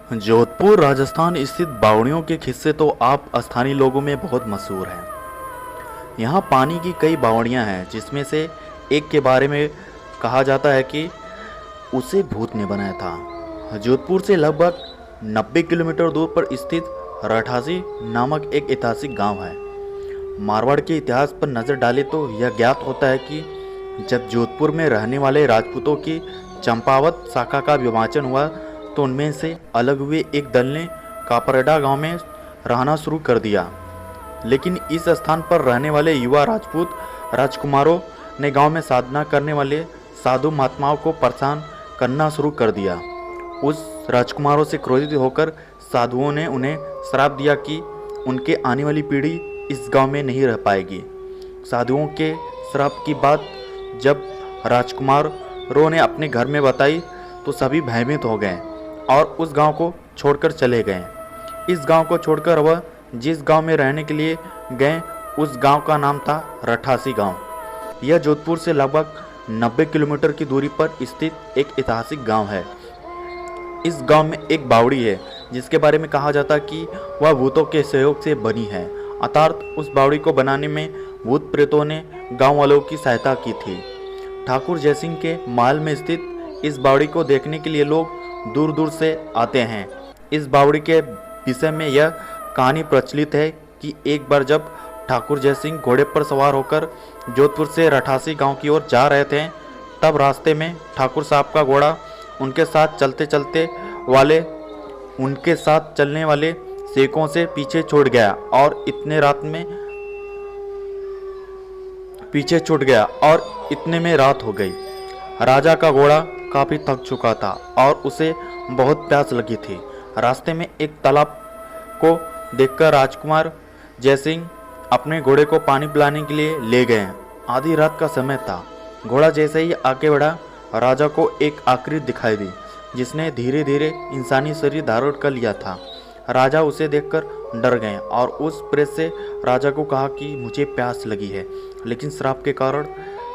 जोधपुर राजस्थान स्थित बावड़ियों के किस्से तो आप स्थानीय लोगों में बहुत मशहूर हैं। यहाँ पानी की कई बावड़ियाँ हैं, जिसमें से एक के बारे में कहा जाता है कि उसे भूत ने बनाया था। जोधपुर से लगभग 90 किलोमीटर दूर पर स्थित रठासी नामक एक ऐतिहासिक गांव है। मारवाड़ के इतिहास पर नज़र डालें तो यह ज्ञात होता है कि जब जोधपुर में रहने वाले राजपूतों की चंपावत शाखा का विभाजन हुआ तो उनमें से अलग हुए एक दल ने कापरेडा गांव में रहना शुरू कर दिया। लेकिन इस स्थान पर रहने वाले युवा राजपूत राजकुमारों ने गांव में साधना करने वाले साधु महात्माओं को परेशान करना शुरू कर दिया। उस राजकुमारों से क्रोधित होकर साधुओं ने उन्हें श्राप दिया कि उनके आने वाली पीढ़ी इस गांव में नहीं रह पाएगी। साधुओं के श्राप की बात जब राजकुमारों ने अपने घर में बताई तो सभी भयभीत हो गए और उस गांव को छोड़कर चले गए। इस गांव को छोड़कर वह जिस गांव में रहने के लिए गए उस गांव का नाम था रठासी गांव। यह जोधपुर से लगभग 90 किलोमीटर की दूरी पर स्थित एक ऐतिहासिक गांव है। इस गांव में एक बावड़ी है जिसके बारे में कहा जाता कि वह भूतों के सहयोग से बनी है, अर्थात उस बावड़ी को बनाने में भूत प्रेतों ने गांव वालों की सहायता की थी। ठाकुर जयसिंह के महल में स्थित इस बावड़ी को देखने के लिए लोग दूर दूर से आते हैं। इस बावड़ी के विषय में यह कहानी प्रचलित है कि एक बार जब ठाकुर जयसिंह घोड़े पर सवार होकर जोधपुर से रठासी गांव की ओर जा रहे थे, तब रास्ते में ठाकुर साहब का घोड़ा उनके साथ चलने वाले सेकों से पीछे छूट गया और इतने में रात हो गई। राजा का घोड़ा काफी थक चुका था और उसे बहुत प्यास लगी थी। रास्ते में एक तालाब को देखकर राजकुमार जयसिंह अपने घोड़े को पानी पिलाने के लिए ले गए। आधी रात का समय था। घोड़ा जैसे ही आगे बढ़ा, राजा को एक आकृति दिखाई दी जिसने धीरे धीरे इंसानी शरीर धारण कर लिया था। राजा उसे देखकर डर गए और उस प्रेत से राजा को कहा कि मुझे प्यास लगी है, लेकिन श्राप के कारण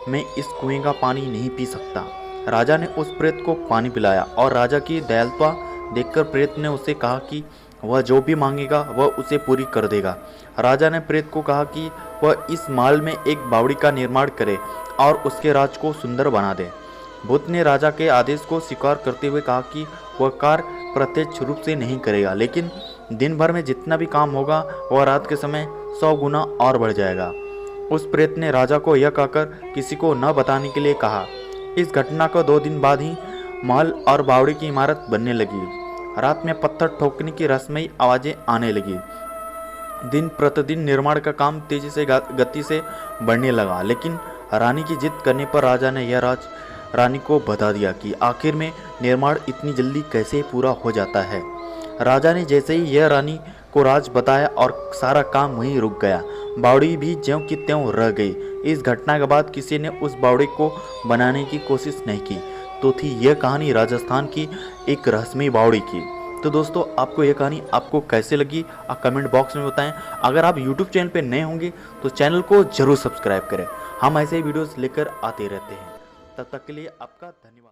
मैं इस कुएं का पानी नहीं पी सकता। राजा ने उस प्रेत को पानी पिलाया और राजा की दयालुता देखकर प्रेत ने उसे कहा कि वह जो भी मांगेगा वह उसे पूरी कर देगा। राजा ने प्रेत को कहा कि वह इस महल में एक बावड़ी का निर्माण करे और उसके राज को सुंदर बना दे। भूत ने राजा के आदेश को स्वीकार करते हुए कहा कि वह कार्य प्रत्यक्ष रूप से नहीं करेगा, लेकिन दिन भर में जितना भी काम होगा वह रात के समय 100 गुना और बढ़ जाएगा। उस प्रेत ने राजा को यह कहकर किसी को न बताने के लिए कहा। इस घटना को 2 दिन बाद ही महल और बावड़ी की इमारत बनने लगी। रात में पत्थर ठोकने की रहस्यमयी आवाज़ें आने लगी। दिन प्रतिदिन निर्माण का काम तेजी से गति से बढ़ने लगा, लेकिन रानी की जिद करने पर राजा ने यह राज रानी को बता दिया कि आखिर में निर्माण इतनी जल्दी कैसे पूरा हो जाता है। राजा ने जैसे ही यह रानी को राज बताया और सारा काम वहीं रुक गया। बावड़ी भी ज्यों की त्यों रह गई। इस घटना के बाद किसी ने उस बावड़ी को बनाने की कोशिश नहीं की। तो थी यह कहानी राजस्थान की एक रहस्यमयी बावड़ी की। तो दोस्तों, आपको यह कहानी आपको कैसे लगी आप कमेंट बॉक्स में बताएं। अगर आप यूट्यूब चैनल पर नए होंगे तो चैनल को जरूर सब्सक्राइब करें। हम ऐसे वीडियोस लेकर आते रहते हैं। तब तक के लिए आपका धन्यवाद।